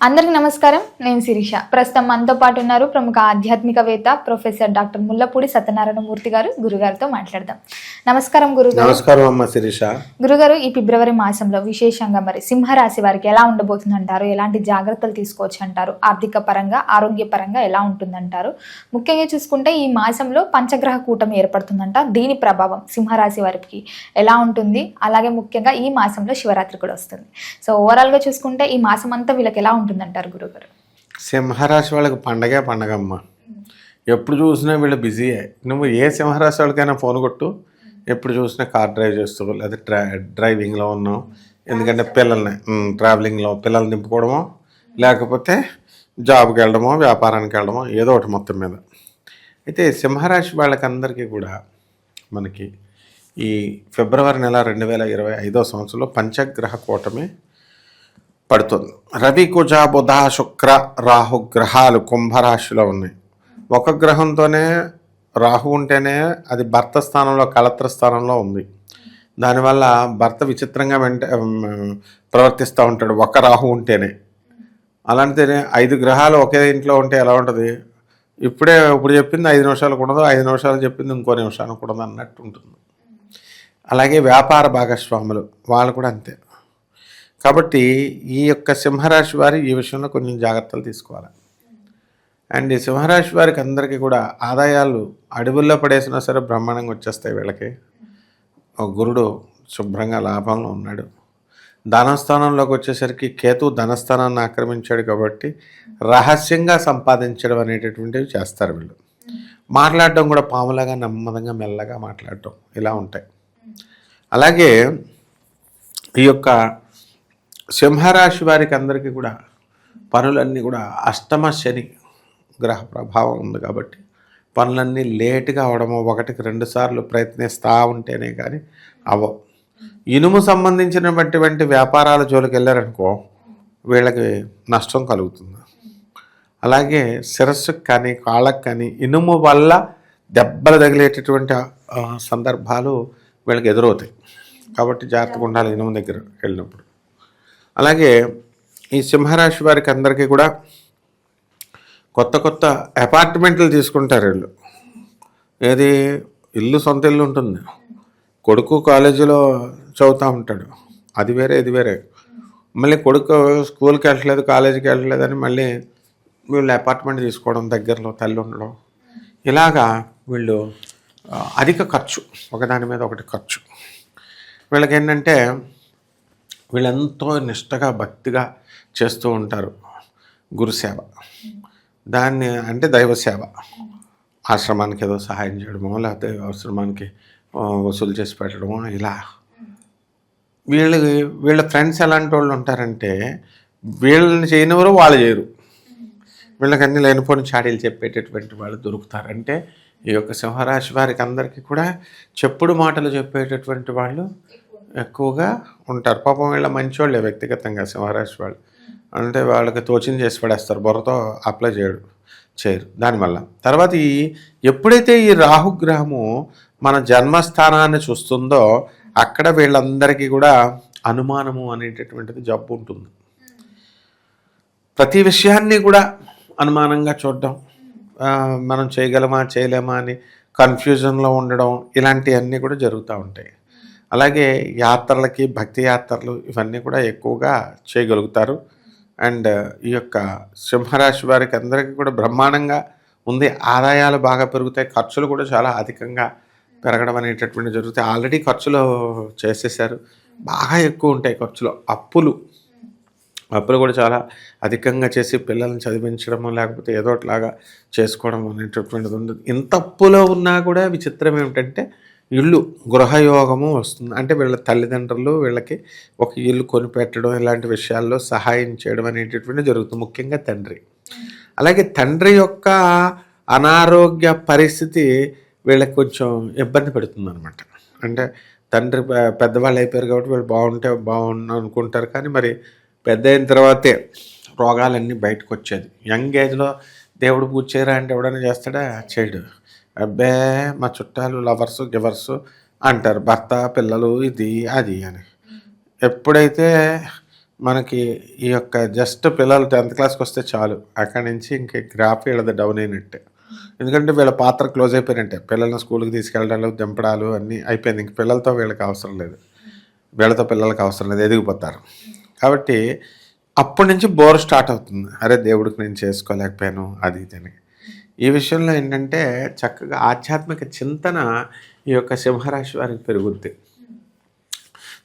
అందరికీ నమస్కారం. నేను శిరీష. ప్రస్తుతం మనతో పాటు ఉన్నారు ప్రముఖ ఆధ్యాత్మికవేత్త ప్రొఫెసర్ డాక్టర్ ముల్లపూడి సత్యనారాయణ మూర్తి గారు. గురుగారితో మాట్లాడదాం. నమస్కారం గురుగారు. నమస్కారం అమ్మ శిరీష. గురుగారు, ఈ ఫిబ్రవరి మాసంలో విశేషంగా మరి సింహరాశి వారికి ఎలా ఉండబోతుందంటారు? ఎలాంటి జాగ్రత్తలు తీసుకోవచ్చు అంటారు? ఆర్థిక పరంగా, ఆరోగ్య పరంగా ఎలా ఉంటుందంటారు? ముఖ్యంగా చూసుకుంటే ఈ మాసంలో పంచగ్రహ కూటమి ఏర్పడుతుందంట. దీని ప్రభావం సింహరాశి వారికి ఎలా ఉంటుంది? అలాగే ముఖ్యంగా ఈ మాసంలో శివరాత్రి కూడా వస్తుంది. సో ఓవరాల్గా చూసుకుంటే ఈ మాసం అంతా వీళ్ళకి ఎలా ఉంటుందంటారు గురుగారు? సింహరాశి వాళ్ళకి పండగ అమ్మ. ఎప్పుడు చూసినా వీళ్ళు బిజీయే. నువ్వు ఏ సింహరాశి వాళ్ళకైనా ఫోన్ కొట్టు, ఎప్పుడు చూసినా కార్ డ్రైవ్ చేస్తూ లేదా డ్రైవింగ్లో ఉన్నాం. ఎందుకంటే పిల్లల్ని ట్రావెలింగ్లో పిల్లల్ని నింపుకోవడమో, లేకపోతే జాబ్కి వెళ్ళడమో, వ్యాపారానికి వెళ్ళడమో, ఏదో ఒకటి మొత్తం మీద. అయితే సింహరాశి వాళ్ళకందరికీ కూడా మనకి ఈ ఫిబ్రవరి నెల 2025 సంవత్సరంలో పంచగ్రహ కూటమి పడుతుంది. రవి, కుజ, బుధ, శుక్ర, రాహు గ్రహాలు కుంభరాశిలో ఉన్నాయి. ఒక గ్రహంతోనే రాహు ఉంటేనే అది భర్త స్థానంలో, కళత్ర స్థానంలో ఉంది. దానివల్ల భర్త విచిత్రంగా ప్రవర్తిస్తూ ఉంటాడు ఒక రాహు ఉంటేనే. అలాంటినే 5 గ్రహాలు ఒకే ఇంట్లో ఉంటే ఎలా ఉంటుంది? ఇప్పుడు చెప్పింది 5 నిమిషాలకు ఉండదు, 5 నిమిషాలు చెప్పింది ఇంకో నిమిషానికి ఉండదు అన్నట్టు ఉంటుంది. అలాగే వ్యాపార భాగస్వాములు వాళ్ళు కూడా అంతే. కాబట్టి ఈ యొక్క సింహరాశి వారి ఈ విషయంలో కొన్ని జాగ్రత్తలు తీసుకోవాలి. అండ్ ఈ సింహరాశి వారికి అందరికీ కూడా ఆదాయాలు అడవుల్లో పడేసినా సరే బ్రహ్మాండంగా వచ్చేస్తాయి వీళ్ళకి. గురుడు శుభ్రంగా లాభంలో ఉన్నాడు. ధనస్థానంలోకి వచ్చేసరికి కేతు ధనస్థానాన్ని ఆక్రమించాడు కాబట్టి రహస్యంగా సంపాదించడం అనేటటువంటివి చేస్తారు వీళ్ళు. మాట్లాడడం కూడా పాములాగా నెమ్మదంగా మెల్లగా మాట్లాడటం ఇలా ఉంటాయి. అలాగే ఈ యొక్క సింహరాశి వారికి అందరికీ కూడా పనులన్నీ కూడా అష్టమ శని గ్రహ ప్రభావం ఉంది కాబట్టి పనులన్నీ లేటుగా అవడము, 1కి 2 సార్లు ప్రయత్నిస్తూ ఉంటేనే కానీ అవ్వవు. ఇనుము సంబంధించినటువంటి వ్యాపారాల జోలికి వెళ్ళారనుకో వీళ్ళకి నష్టం కలుగుతుంది. అలాగే శిరస్సుకు కానీ కాళ్ళకు కానీ ఇనుము వల్ల దెబ్బలు తగిలేటటువంటి సందర్భాలు వీళ్ళకి ఎదురవుతాయి. కాబట్టి జాగ్రత్తగా ఉండాలి ఇనుము దగ్గర వెళ్ళినప్పుడు. అలాగే ఈ సింహరాశి వారికి అందరికీ కూడా కొత్త అపార్ట్మెంట్లు తీసుకుంటారు వీళ్ళు. ఏది సొంత ఇల్లు ఉంటుంది. కొడుకు కాలేజీలో చదువుతూ ఉంటాడు, అది వేరే ఇది వేరే. మళ్ళీ కొడుకు స్కూల్కి వెళ్ళట్లేదు, కాలేజీకి వెళ్ళట్లేదు అని మళ్ళీ వీళ్ళు అపార్ట్మెంట్ తీసుకోవడం, దగ్గరలో తల్లి ఉండడం, ఇలాగా వీళ్ళు అధిక ఖర్చు, ఒకదాని మీద ఒకటి ఖర్చు. వీళ్ళకి ఏంటంటే వీళ్ళెంతో నిష్టగా భక్తిగా చేస్తూ ఉంటారు గురుసేవ. దాన్ని అంటే దైవసేవ. ఆశ్రమానికి ఏదో సహాయం చేయడమో, లేకపోతే ఆశ్రమానికి వసూలు చేసి పెట్టడమో, ఇలా. వీళ్ళ ఫ్రెండ్స్ ఎలాంటి వాళ్ళు ఉంటారంటే వీళ్ళని చేయనివారు వాళ్ళు చేయరు. వీళ్ళకన్నీ లేనిపోని చాడీలు చెప్పేటటువంటి వాళ్ళు దొరుకుతారంటే ఈ యొక్క సింహరాశి వారికి అందరికీ కూడా చెప్పుడు మాటలు చెప్పేటటువంటి వాళ్ళు ఎక్కువగా ఉంటారు. పాపం వీళ్ళ మంచివాళ్ళే వ్యక్తిగతంగా సింహరాశి వాళ్ళు. అంటే వాళ్ళకి తోచింది చేసి పడేస్తారు, బుర్రతో అప్లై చేయరు దానివల్ల. తర్వాత ఎప్పుడైతే ఈ రాహుగ్రహము మన జన్మస్థానాన్ని చూస్తుందో అక్కడ వీళ్ళందరికీ కూడా అనుమానము అనేటటువంటిది జబ్బు ఉంటుంది. ప్రతి విషయాన్ని కూడా అనుమానంగా చూడడం, మనం చేయగలమా చేయలేమా అని కన్ఫ్యూజన్లో ఉండడం, ఇలాంటివన్నీ కూడా జరుగుతూ ఉంటాయి. అలాగే యాత్రలకి, భక్తి యాత్రలు ఇవన్నీ కూడా ఎక్కువగా చేయగలుగుతారు. అండ్ ఈ యొక్క సింహరాశి వారికి అందరికీ కూడా బ్రహ్మాండంగా ఉంది. ఆదాయాలు బాగా పెరుగుతాయి, ఖర్చులు కూడా చాలా అధికంగా పెరగడం అనేటటువంటి జరుగుతాయి. ఆల్రెడీ ఖర్చులు చేసేసారు, బాగా ఎక్కువ ఉంటాయి ఖర్చులు. అప్పులు కూడా చాలా అధికంగా చేసి పిల్లల్ని చదివించడము, లేకపోతే ఏదో ఒకటిలాగా చేసుకోవడం అనేటటువంటిది ఉంది. ఇంత అప్పులో ఉన్నా కూడా విచిత్రం ఏమిటంటే గృహయోగము వస్తుంది. అంటే వీళ్ళ తల్లిదండ్రులు వీళ్ళకి ఒక ఇల్లు కొనిపెట్టడం, ఇలాంటి విషయాల్లో సహాయం చేయడం అనేటటువంటి జరుగుతుంది, ముఖ్యంగా తండ్రి. అలాగే తండ్రి యొక్క అనారోగ్య పరిస్థితి వీళ్ళకి కొంచెం ఇబ్బంది పెడుతుంది అనమాట. అంటే తండ్రి పెద్దవాళ్ళు అయిపోయారు కాబట్టి వీళ్ళు బాగుండు అనుకుంటారు, కానీ మరి పెద్ద అయిన తర్వాతే రోగాలన్నీ బయటకు వచ్చేది. యంగ్ ఏజ్లో దేవుడు పూజ చేయరా అంటే ఎవడైనా చేస్తాడా? చేయడు. అబ్బే మా చుట్టాలు లవర్సు గివర్సు అంటారు, భర్త పిల్లలు ఇది అది అని. ఎప్పుడైతే మనకి ఈ యొక్క జస్ట్ పిల్లలు 10th క్లాస్కి వస్తే చాలు, అక్కడి నుంచి ఇంక గ్రాఫ్ వీళ్ళది డౌన్ అయినట్టే. ఎందుకంటే వీళ్ళ పాత్ర క్లోజ్ అయిపోయినట్టే. పిల్లల్ని స్కూల్కి తీసుకెళ్ళడాలు, దింపడాలు అన్నీ అయిపోయింది. ఇంక పిల్లలతో వీళ్ళకి అవసరం లేదు, వీళ్ళతో పిల్లలకి అవసరం లేదు, ఎదిగిపోతారు. కాబట్టి అప్పటి నుంచి బోర్ స్టార్ట్ అవుతుంది. అరే దేవుడికి నేను చేసుకోలేకపోయాను అది ఇది. ఈ విషయంలో ఏంటంటే చక్కగా ఆధ్యాత్మిక చింతన ఈ యొక్క సింహరాశి వారికి పెరుగుద్ది.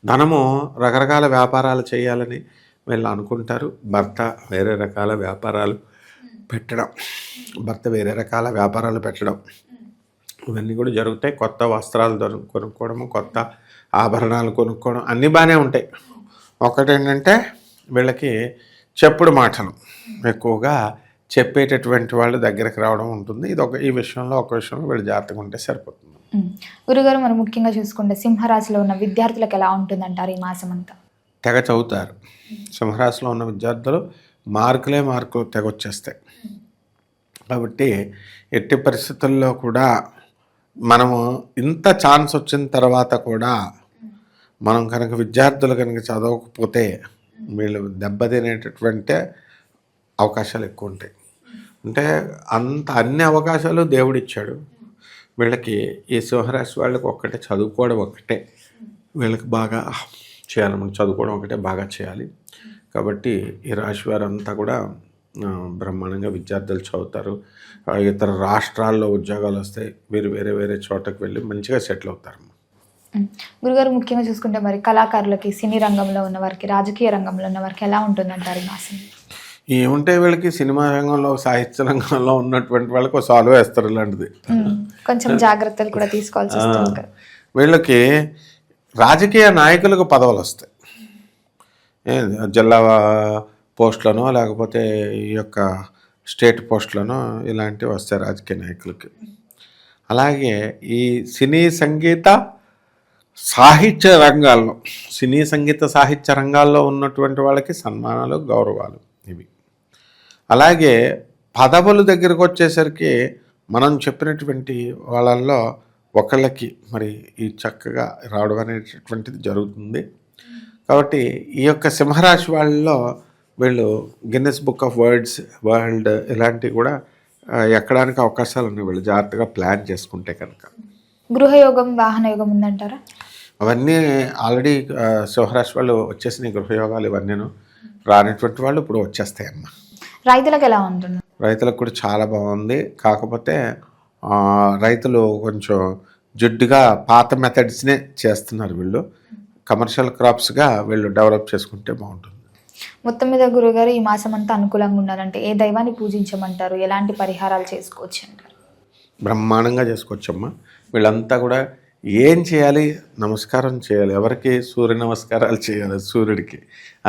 ధనము రకరకాల వ్యాపారాలు చేయాలని వీళ్ళు అనుకుంటారు. భర్త వేరే రకాల వ్యాపారాలు పెట్టడం, ఇవన్నీ కూడా జరుగుతాయి. కొత్త వస్త్రాలు కొనుక్కోవడము, కొత్త ఆభరణాలు కొనుక్కోవడం అన్నీ బాగానే ఉంటాయి. ఒకటేంటంటే వీళ్ళకి చెప్పుడు మాటలు ఎక్కువగా చెప్పేటటువంటి వాళ్ళు దగ్గరికి రావడం ఉంటుంది. ఈ విషయంలో వీళ్ళు జాగ్రత్తగా ఉంటే సరిపోతుంది. గురుగారు, మనం ముఖ్యంగా చూసుకుంటే సింహరాశిలో ఉన్న విద్యార్థులకు ఎలా ఉంటుందంటారు ఈ మాసం అంతా? తెగ చదువుతారు. సింహరాశిలో ఉన్న విద్యార్థులు మార్కులు తెగ వచ్చేస్తాయి. కాబట్టి ఎట్టి పరిస్థితుల్లో కూడా మనము ఇంత ఛాన్స్ వచ్చిన తర్వాత కూడా మనం కనుక విద్యార్థులు కనుక చదవకపోతే వీళ్ళు దెబ్బతినేటటువంటి అవకాశాలు ఎక్కువ ఉంటాయి. అంటే అన్ని అవకాశాలు దేవుడిచ్చాడు వీళ్ళకి. ఈ సింహరాశి వాళ్ళకి ఒక్కటే చదువుకోవడం ఒక్కటే వీళ్ళకి బాగా చేయాలి. మనం చదువుకోవడం ఒకటే బాగా చేయాలి. కాబట్టి ఈ రాశి వారంతా కూడా బ్రహ్మాండంగా విద్యార్థులు చదువుతారు. ఇతర రాష్ట్రాల్లో ఉద్యోగాలు వస్తాయి. వీరు వేరే చోటకు వెళ్ళి మంచిగా సెటిల్ అవుతారు. గురుగారు, ముఖ్యంగా చూసుకుంటే మరి కళాకారులకి, సినీ రంగంలో ఉన్న వారికి, రాజకీయ రంగంలో ఉన్న వారికి ఎలా ఉంటుందంటారు ఈ మాసం? ఏముంటే వీళ్ళకి సినిమా రంగంలో, సాహిత్య రంగంలో ఉన్నటువంటి వాళ్ళకి ఒక సాల్వ్ వేస్తారు ఇలాంటిది. కొంచెం జాగ్రత్తలు కూడా తీసుకోవాల్సి వస్తుంది. వీళ్ళకి రాజకీయ నాయకులకు పదవులు వస్తాయి. జిల్లా పోస్టులను, లేకపోతే ఈ యొక్క స్టేట్ పోస్టులను, ఇలాంటివి వస్తాయి రాజకీయ నాయకులకి. అలాగే ఈ సినీ సంగీత సాహిత్య రంగాల్లో ఉన్నటువంటి వాళ్ళకి సన్మానాలు, గౌరవాలు ఇవి. అలాగే పదవుల దగ్గరకు వచ్చేసరికి మనం చెప్పినటువంటి వాళ్ళల్లో ఒకళ్ళకి మరి ఈ చక్కగా రావడం అనేటటువంటిది జరుగుతుంది. కాబట్టి ఈ యొక్క సింహరాశి వాళ్ళలో వీళ్ళు గిన్నెస్ బుక్ ఆఫ్ వరల్డ్ ఇలాంటివి కూడా ఎక్కడానికి అవకాశాలు ఉన్నాయి. వీళ్ళు జాగ్రత్తగా ప్లాన్ చేసుకుంటే కనుక. గృహయోగం, వాహన యోగం ఉందంటారా? అవన్నీ ఆల్రెడీ సింహరాశి వాళ్ళు వచ్చేసినాయి గృహయోగాలు. ఇవన్నీ రానటువంటి వాళ్ళు ఇప్పుడు వచ్చేస్తాయమ్మా. రైతులకు ఎలా ఉంటుంది? రైతులకు కూడా చాలా బాగుంది. కాకపోతే రైతులు కొంచెం జిడ్డుగా పాత మెథడ్స్నే చేస్తున్నారు. వీళ్ళు కమర్షియల్ క్రాప్స్గా వీళ్ళు డెవలప్ చేసుకుంటే బాగుంటుంది. మొత్తం మీద గురుగారు, ఈ మాసం అంతా అనుకూలంగా ఉండాలంటే ఏ దైవాన్ని పూజించమంటారు? ఎలాంటి పరిహారాలు చేసుకోవచ్చు అంటారు? బ్రహ్మాండంగా చేసుకోవచ్చమ్మా. వీళ్ళంతా కూడా ఏం చేయాలి? నమస్కారం చేయాలి. ఎవరికి? సూర్య నమస్కారాలు చేయాలి సూర్యుడికి.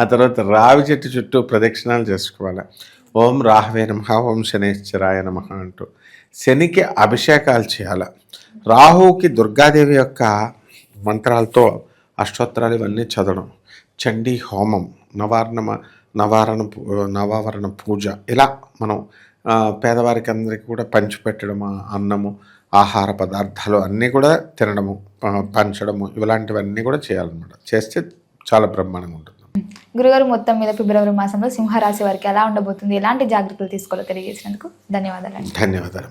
ఆ తర్వాత రావి చెట్టు చుట్టూ ప్రదక్షిణాలు చేసుకోవాలి. ఓం రాహవే నమః, ఓం శనేశ్వరాయ నమః అంటూ శనికి అభిషేకాలు చేయాలి. రాహువుకి దుర్గాదేవి యొక్క మంత్రాలతో అష్టోత్తరాలు ఇవన్నీ చదవడం, చండీ హోమం, నవావరణ పూజ, ఇలా మనం పేదవారికి అందరికీ కూడా పంచిపెట్టడం, అన్నము, ఆహార పదార్థాలు అన్నీ కూడా తినడము, పంచడము, ఇలాంటివన్నీ కూడా చేయాలన్నమాట. చేస్తే చాలా బ్రహ్మాండంగా ఉంటుంది. గురుగారు, మొత్తం మీద ఫిబ్రవరి మాసంలో సింహరాశి వారికి ఎలా ఉండబోతుంది, ఎలాంటి జాగ్రత్తలు తీసుకోవాలో తెలియజేసినందుకు ధన్యవాదాలు. ధన్యవాదాలు.